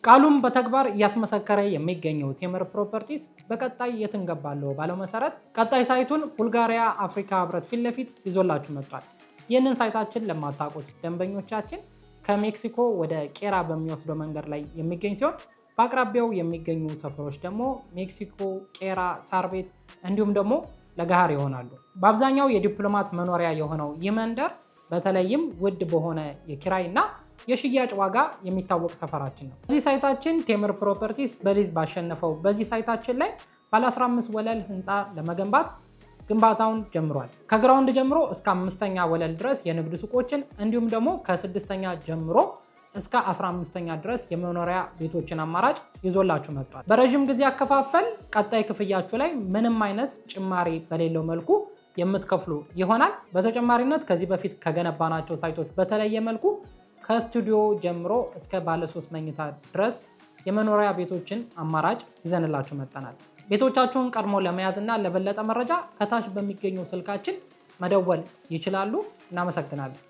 ቃሉም በተግባር እያስመሰከረ የሚገኘው ቴምር ፕሮፐርቲስ በቀጣይ የት እንገባለሁ ባለው መሰረት ቀጣይ ሳይቱን ቡልጋሪያ አፍሪካ ህብረት ፊት ለፊት ይዞላችሁ መጥቷል። ይህንን ሳይታችን ለማታውቁት ደንበኞቻችን ከሜክሲኮ ወደ ቄራ በሚወስደው መንገድ ላይ የሚገኝ ሲሆን በአቅራቢያው የሚገኙ ሰፈሮች ደግሞ ሜክሲኮ፣ ቄራ፣ ሳር ቤት እንዲሁም ደግሞ ለገሃር ይሆናሉ። በአብዛኛው የዲፕሎማት መኖሪያ የሆነው ይህ መንደር በተለይም ውድ በሆነ የኪራይ እና የሽያጭ ዋጋ የሚታወቅ ሰፈራችን ነው። በዚህ ሳይታችን ቴምር ፕሮፐርቲስ በሊዝ ባሸነፈው በዚህ ሳይታችን ላይ ባለ 15 ወለል ህንፃ ለመገንባት ግንባታውን ጀምሯል። ከግራውንድ ጀምሮ እስከ 5ኛ ወለል ድረስ የንግድ ሱቆችን እንዲሁም ደግሞ ከ6ኛ ጀምሮ እስከ 15ኛ ድረስ የመኖሪያ ቤቶችን አማራጭ ይዞላችሁ መጥቷል። በረዥም ጊዜ አከፋፈል ቀጣይ ክፍያችሁ ላይ ምንም አይነት ጭማሪ በሌለው መልኩ የምትከፍሉ ይሆናል። በተጨማሪነት ከዚህ በፊት ከገነባናቸው ሳይቶች በተለየ መልኩ ከስቱዲዮ ጀምሮ እስከ ባለ 3 መኝታ ድረስ የመኖሪያ ቤቶችን አማራጭ ይዘንላችሁ መጥተናል። ቤቶቻችሁን ቀድሞ ለመያዝ እና ለበለጠ መረጃ ከታች በሚገኘው ስልካችን መደወል ይችላሉ። እናመሰግናለን።